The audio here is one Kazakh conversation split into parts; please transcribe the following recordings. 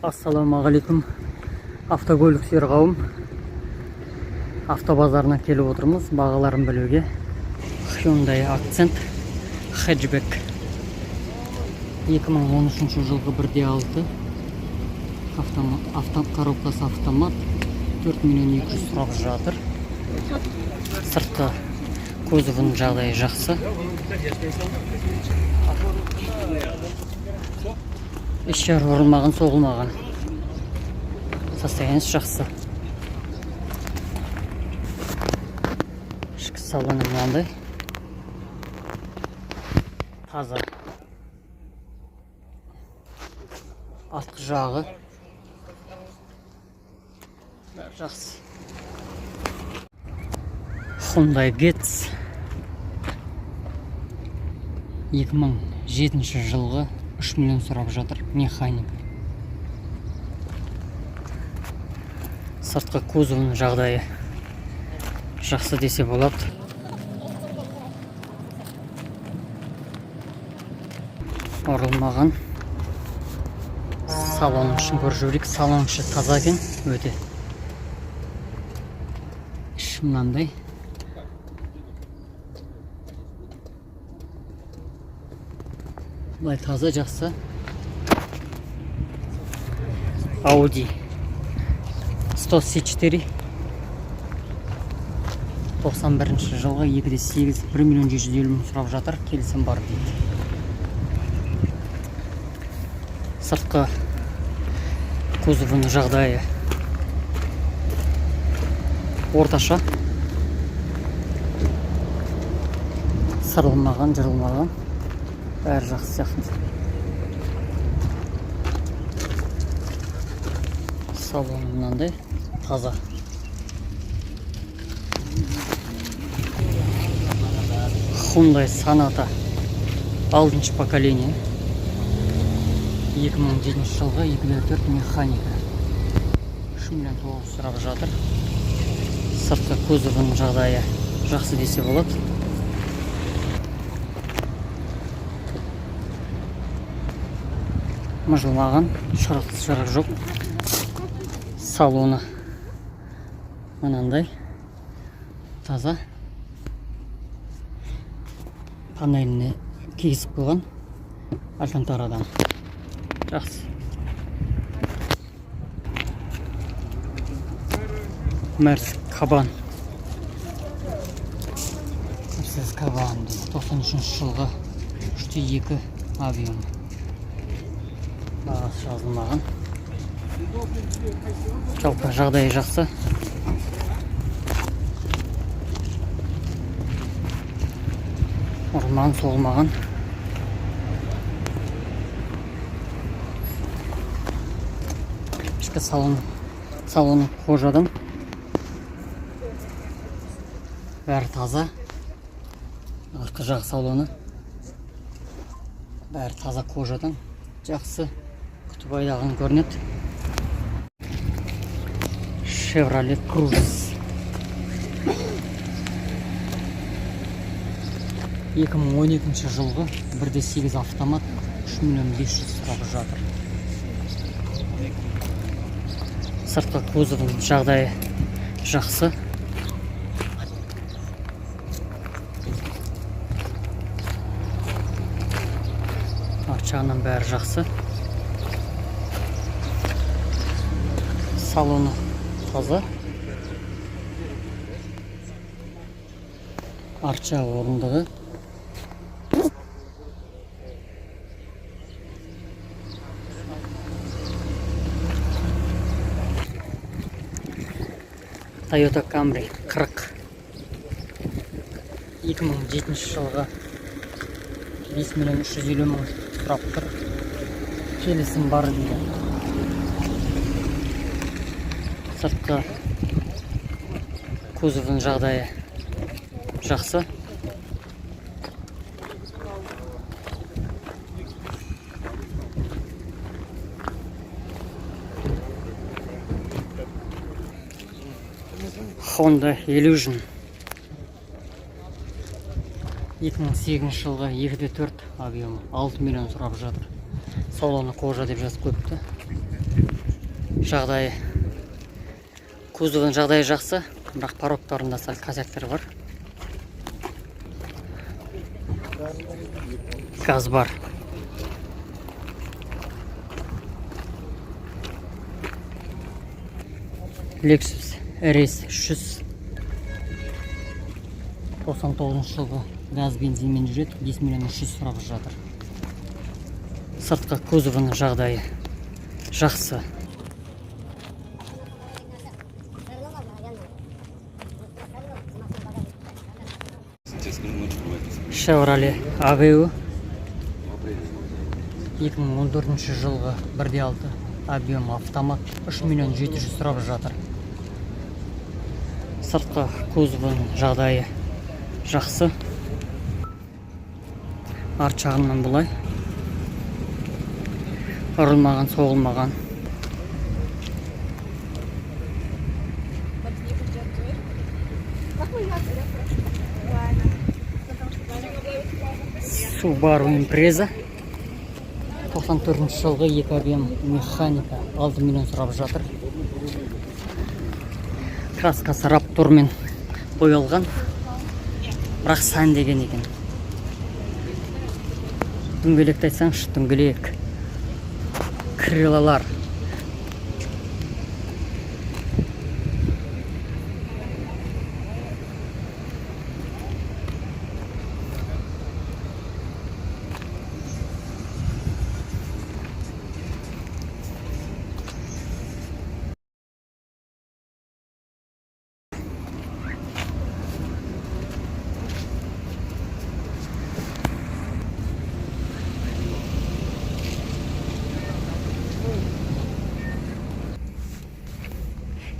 Ассалаумағалейкум, автокөлік сүйер қауым. Автобазарына келіп отырмыз бағаларын білуге. Hyundai Accent хэтчбек 2013 жылғы 1.6 коробкасы автомат, 4.200.000 сұрап жатыр. Сыртқы кузовының жағдайы жақсы. Ешер орылмаған, соғылмаған. Состояние жақсы. Ішкі салоны мынандай. Таза. Артқы жағы жақсы. Hyundai Getz 2007 жылғы 3 миллион сұрап жатыр, механик. Сыртқы кузовының жағдайы жақсы десе болады. Орылмаған. Салон үшін көріп жүрейік. Салон іші таза екен, өте. Іші мынандай. Бұлай таза, жақсы. Audi 104 91 жылғы 2.8 1.750.000 сұрап жатыр, келісім бар дейді. Сыртқы кузовының жағдайы орташа. Сырылмаған, жырылмаған. Бәрі жақсы сияқты. Салон мынандай, таза. Hyundai Sonata 6-шы поколение. 2007 жылғы 2.4 механика. 3 миллион 900 сұрап жатыр. Сыртқы кузовының жағдайы жақсы десе болады. Мыжылмаған, шырық жоқ. Салоны мынандай, таза. Панеліне кесіп қойған Алькантарадан. Жақсы. Mercedes Kaban 93 жылғы 3.2 авион. Бағасы жазылмаған. Жалпы жағдайы жақсы. Орылмаған, соғылмаған. Ішкі салоны кожадан. Бәрі таза. Артқы жағы салоны. Бәрі таза кожадан. Жақсы. Күтіп айдаған көрінеді. Chevrolet Cruze 2012 жылғы 1.8 автомат, 3.500.000 сұрап жатыр. Сыртқы кузовының жағдайы жақсы. Арт жағынан бәрі жақсы. Салоны таза. Арт жағы орындығы. Toyota Camry 40 2007 жылғы 5.350.000 сұрап тұр. Келісім бар дейді. Сыртқы кузовының жағдайы жақсы. Honda Illusion 2008 жылғы 2.4 объемы 6 миллион сұрап жатыр. Салоны кожа деп жазып қойыпты. жағдайы, кузовын жағдайы жақсы, бірақ пороктарында сәл косяктар бар. Газ бар. Lexus RS 300 99 жылғы газ бензинмен жүреді, 10 миллион 300 сұрап жатыр. Сыртқы кузовының жағдайы жақсы. Chevrolet Aveo 2014 жылғы 1.6 объем автомат, 3 миллион 700 сұрап жатыр. Сыртқы кузовының жағдайы жақсы. Арт жағынан бұлай. Ұрылмаған, соғылмаған. Subaru Impreza 94 жылғы 2 объем механика, 6 миллион сұрап жатыр. Краскасы Raptorмен боялған, бірақ сан деген екен. Дөңгелекті айтсаңшы, дөңгелек. Крылалар.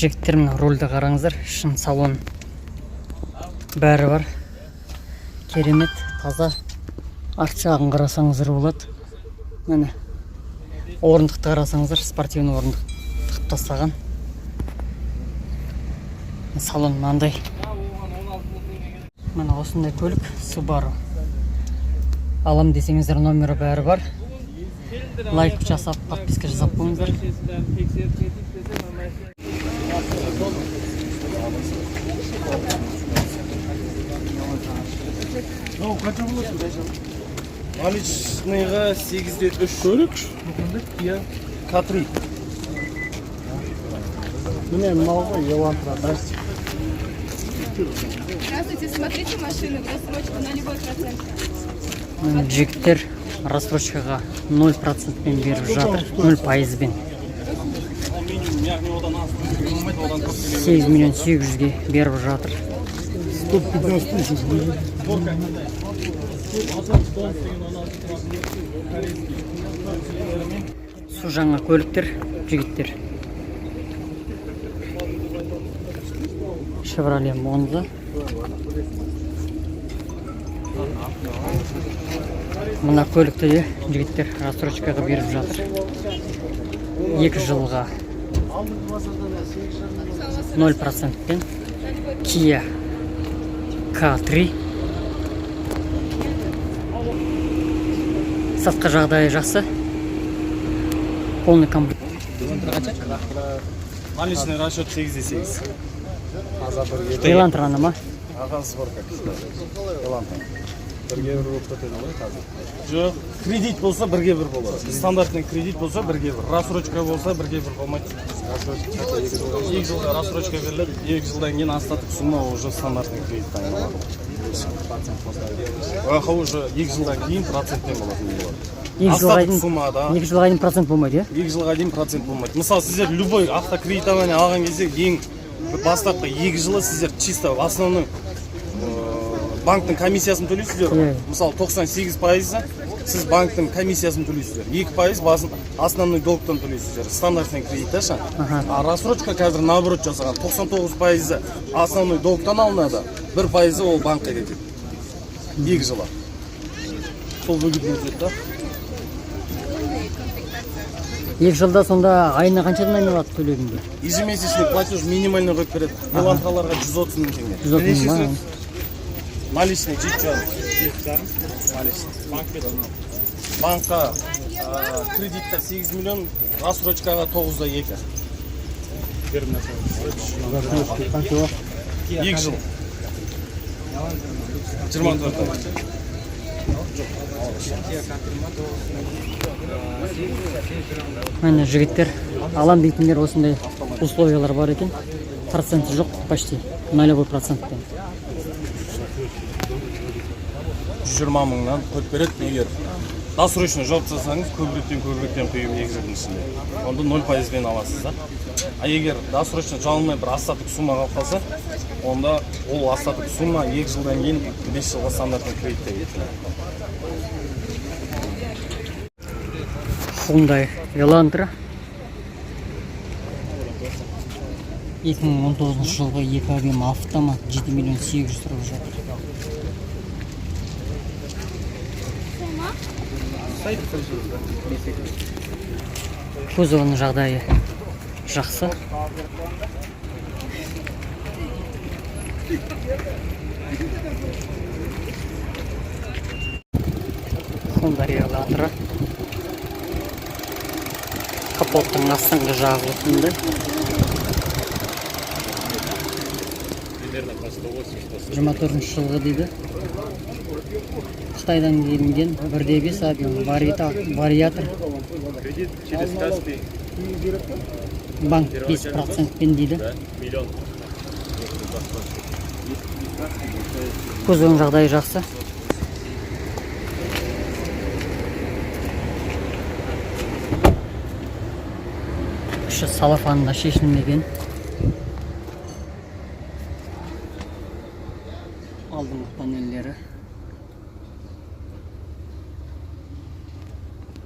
Жігіттер, мына рөлді қараңыздар, шын салон бәрі бар. Керемет, таза. Арт жағын қарасаңыздар болады. Міне, орындықты қарасаңыздар, спортивный орындық тастаған. Салон мынандай. Міне осындай көлік Subaru. Алам десеңіздер, номері бәрі бар. Лайк жасап, подписка жасап қойыңыздар. Наличныйға 8-де 3 көлік, К3. Мне много, Елантра, здрасте. Здравствуйте, смотрите машины в рассрочку на любой процент. Жігіттер рассрочкаға 0%-пен беріп жатыр, 0%-бен. 8 миллион 800-ге беріп жатыр. 115 тысяч будет. Су жаңа көліктер, жігіттер. Chevrolet Monza. Мына көлікті де жігіттер рассрочкаға беріп жатыр. 2 жылға 0%-пен. Kia K3. Сыртқы жағдайы жақсы. Полный комплект. Наличный расчет 8-де 8. Елантраны ма? Аға сборка. Елантра. 1-ге 1 болып кетеді ғой қазір. Жоқ, кредит болса 1-ге 1 болады. Стандартный кредит болса 1-ге 1. Рассрочка болса 1-ге 1 болмайды. 2 жылға рассрочка беріледі. 2 жылдан кейін остаток сумма уже стандартный кредиттен болады. Оқа уже 2 жылдан кейін процентпен болады. Остаток суммада. 2 жылға дейін процент болмайды, 2 жылға дейін процент болмайды. Мысалы, сіздер любой автокредитование алған кезде ең бастапқы 2 жылы сіздер чисто основной банктың комиссиясын төлейсіздер. Мысалы 98% сіз банктың комиссиясын төлейсіздер. 2% основной долгтан төлейсіздер. Стандартный кредитташа. А рассрочка қазір наоборот жасаған. 99% основной долгтан алынады, 1% ол банкқа кетеді. 2 жылы. Сол выгодно өтеді да. 2 жылда сонда айына қаншадан айналады төлегенде? Ежемесячный платеж минимальный қойып береді. Елантраларға 130 мың теңге. 130 мың ма? Наличный жеткен. Банкқа кредитта 8 миллион, рассрочкаға 9-да 2. Затмевский қанша уақыт? 2 жыл 24 Міне жігіттер алам дейтіндер осындай условиялар бар екен. Проценті жоқ, почти 0% 120 мыңнан қойып береді. Егер досрочно жауап жасасаңыз, көбіректен құйып негіздің ішінде. Онда 0%-бен аласыз да. А егер досрочно жалынмай бір остаток сумма қалып қалса, онда ол остаток сумма 2 жылдан кейін 5 жылға стандартын кредитте кетеді. Hyundai Elantra 2019 жылғы 2 объем автомат 7 миллион 800 тұрып жатыр. Кузовының жағдайы жақсы. Hyundai Elantra капоттың астыңғы жағы осындай. Примерно 24 жылғы дейді. Қытайдан келінген 1.5 объем вариатор. Банк 5%-пен дейді. Кузовының жағдайы жақсы. Іші салафанында шешілмеген. Алдыңғы панеллері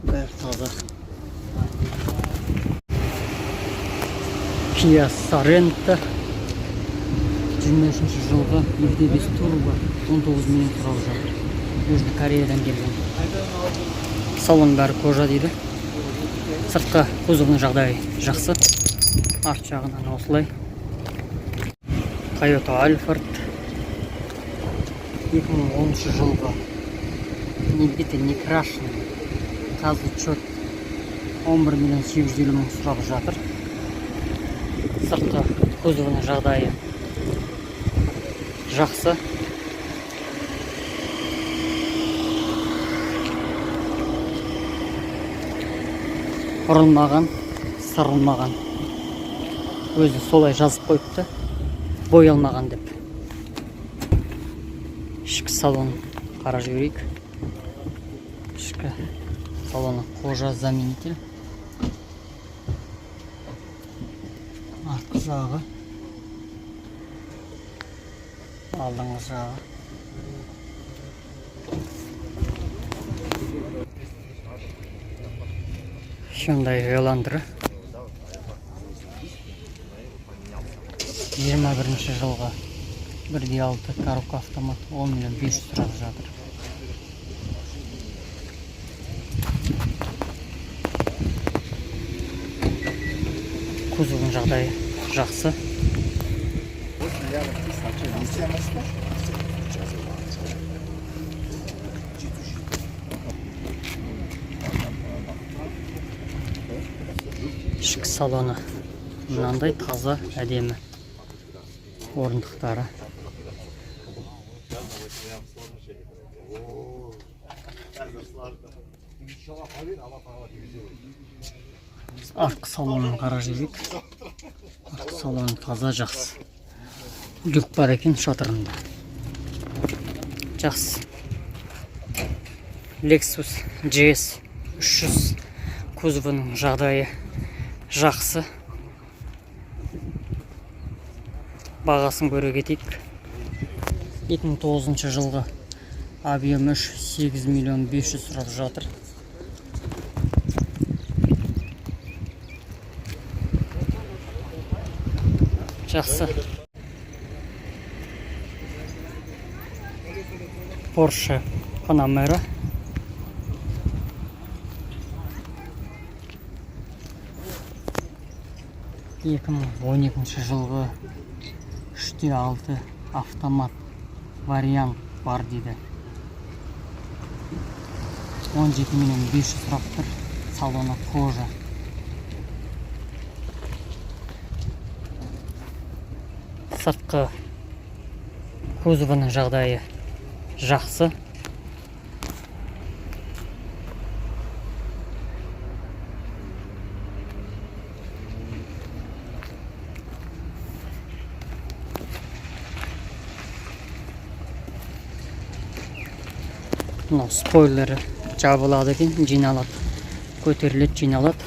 бәрі таза. Kia Sorento 23 жылғы 1.5 турбо 19 миллион тұрап жатыр. Южный Кореядан келген. Салон бәрі кожа дейді. Сыртқы кузовының жағдайы жақсы. Арт жағынан осылай. Toyota Alphard 2010 жылғы не биті, не крашеный. Қазы чет 11 миллион 750 мың сұрап жатыр. Сыртқы кузовының жағдайы жақсы. Ұрылмаған, сырылмаған. Өзі солай жазып қойыпты. Боялмаған деп. Ішкі салон қарап жіберейік. Ішкі салоны кожа заменитель. Артқы жағы. Алдыңғы жағы. Hyundai Elantra 21 жылғы 1.6 коробка автомат 10 миллион 500 тұрап жатыр. Кузовының жағдайы жақсы. Ішкі салоны мынандай таза, әдемі. Орындықтары. Артқы салонын қарап жіберейік. Артқы салоны таза, жақсы. Люк бар екен шатырында. Жақсы. Lexus GS 300 кузовының жағдайы жақсы. Бағасын көре кетейік. 2009 жылғы объем 8 миллион 500 сұрап жатыр. Жақсы. Porsche Panamera 2012 жылғы 3.6 автомат вариант бар дейді. 17 миллион 500 сұрап тұр. Салоны кожа. Сыртқы кузовының жағдайы жақсы. Мынау спойлері жабылады екен, жиналады. Көтеріледі, жиналады.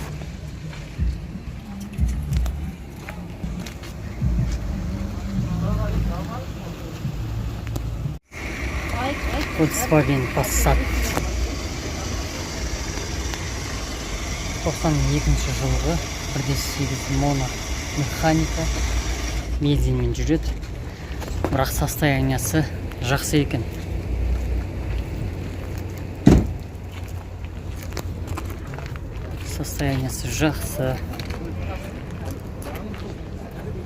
Volkswagen Passat 92 жылғы 1.8 моно механика, бензинмен жүреді. Бірақ состояниясы жақсы екен. Состояниясы жақсы.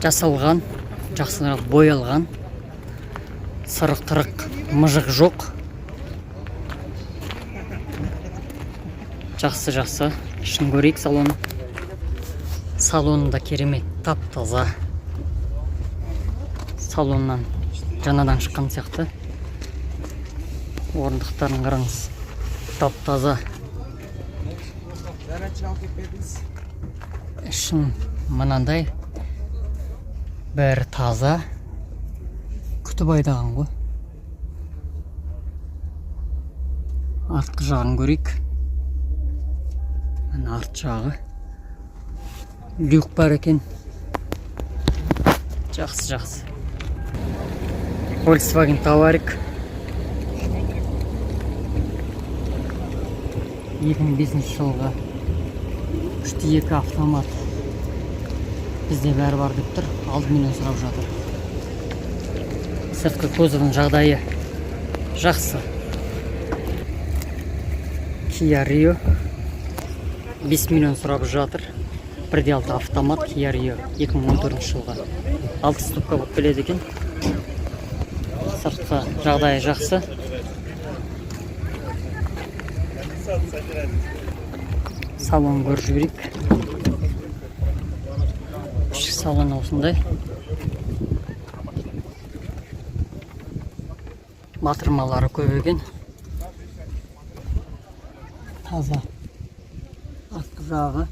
Жасалған, жақсырақ боялған. Сырық-тырық, мыжық жоқ. Жақсы. Ішін көрейік салоны. Салонында керемет, тап-таза. Салоннан жаңадан шыққан сияқты. Орындықтарын қараңыз. Тап-таза. Ішін мынандай. Бәрі таза. Күтіп айдаған ғой. Артқы жағын көрейік. Арт жағы. Люк бар екен. Жақсы. Volkswagen Touareg 2005 жылғы 3.2 автомат. Бізде бәрі бар деп тұр. 6 миллион сұрап жатыр. Сыртқы кузовының жағдайы жақсы. Kia Rio 5 миллион сұрап жатыр. Пределді автомат Kia Rio 2014 жылға. 6 ступка болып келеді екен. Сыртқы жағдайы жақсы. Салон көріп жіберейік. Ішкі салон осындай. Батырмалары көп екен. Таза. Артқы жағы.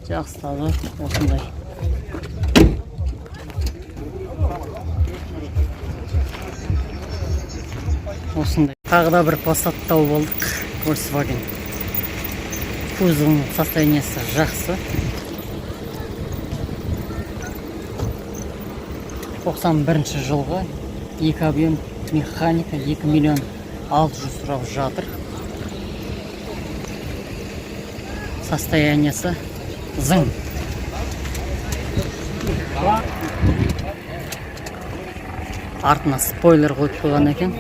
Жақсы таза. Осындай. Тағы да бір Passat тауып болдық. Volkswagen. Кузовының состояниясы жақсы. 91 жылғы 2 объем механика 2 миллион 600 сұрап жатыр. Состояниясы зың. Артына спойлер қойып қойған екен.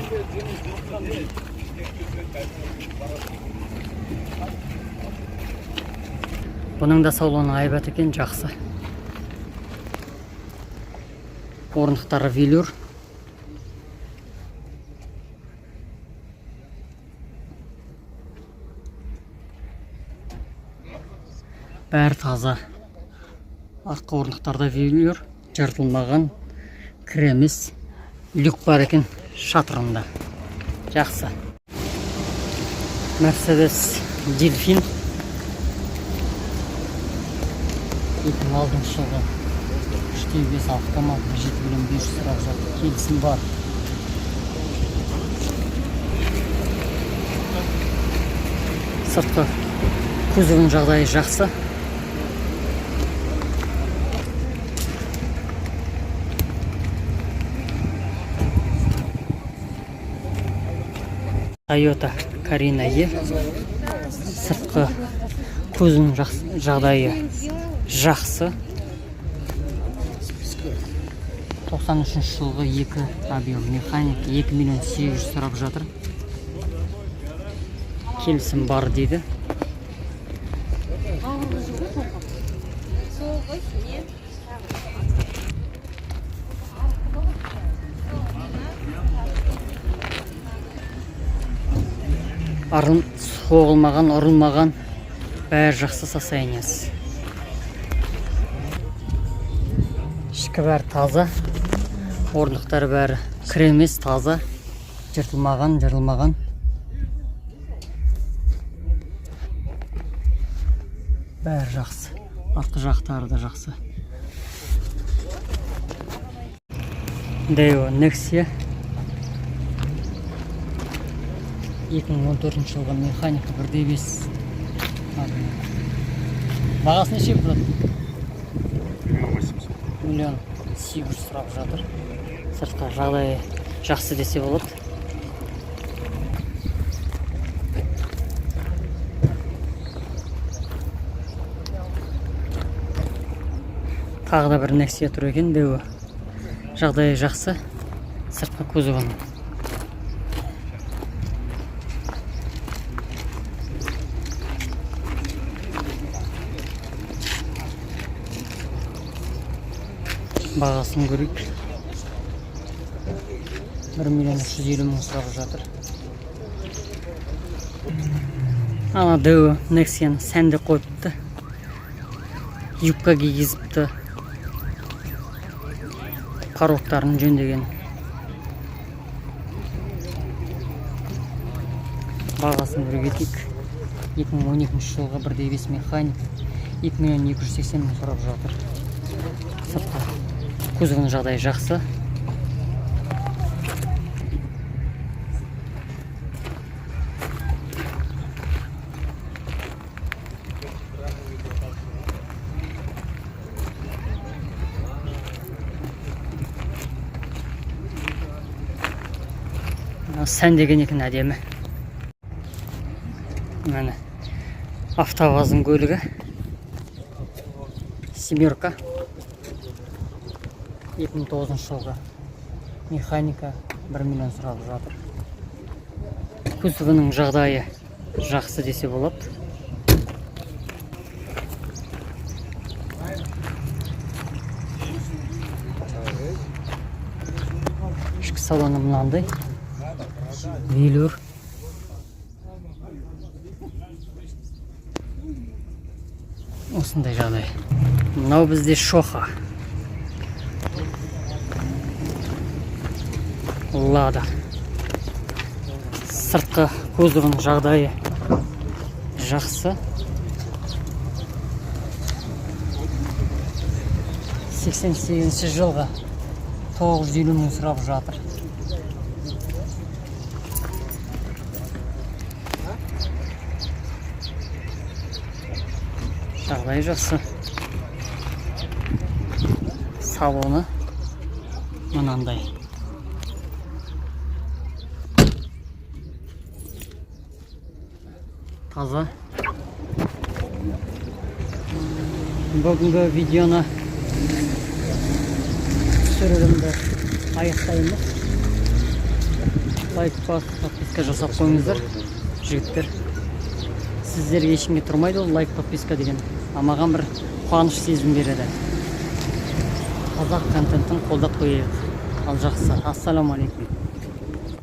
Бұның да салоны айбат екен, жақсы. Орындықтары велюр. Бәрі таза. Артқы орындықтарда велюр, жыртылмаған, кіремес. Люк бар екен шатырында. Жақсы. Mercedes Delfin 2006 жылғы 3.5 автомат 7 миллион 500 сұрап жатыр. Келісім бар. Сыртқы кузовының жағдайы жақсы. Toyota Carina E. Сыртқы кузовының жағдайы жақсы. 93 жылғы 2 объем механик 2 миллион 800 сұрап жатыр. Келісім бар дейді. Арын соғылмаған, ұрылмаған, бәрі жақсы состояниясы. ішкі бәрі таза, орындықтары бәрі кір емес, таза, жыртылмаған. Бәрі жақсы, артқы жақтары да жақсы. Део Nexia 2014 жылғы механика 1.5. Бағасы неше болады? 1 800 сұрап жатыр. Сыртқа жағдайы жақсы десе болады. Тағы да бір Nexia тұр екен, Део. Жағдайы жақсы, сыртқы кузовын. Бағасын көрейік. 1.350.000 сұрап жатыр. Ана Део Nexia-ны сәнді қойыпты. Юбка кигізіпті. Қаруықтарын жөндеген. Бағасын бір кетейік. 2012 жылғы 1.5 механик 2.280.000 сұрап жатыр. Сыртқа кузовының жағдайы жақсы. Сәндеген екен, әдемі. Міне АвтоВАЗдың көлігі. Семерка 2009 жылғы механика 1 миллион сұрап жатыр. Кузовының жағдайы жақсы десе болады. Ішкі салоны мынандай. Велюр. Осындай жағдай. Мынау бізде Шоха. Лада. Сыртқы кузовының жағдайы жақсы. 88 жылғы 950.000 сұрап жатыр. Жағдайы жақсы. Салоны мынандай. Таза. Бүгінгі видеоны түсірілімді аяқтаймыз. Лайк басып, подписка жасап қойыңыздар, жігіттер. Сіздерге ешкімге тұрмайды ол лайк, подписка деген. Маған бір қуаныш сезім береді. Қазақ контентін қолдап қойайық. Ал жақсы. Ассаламу алейкум.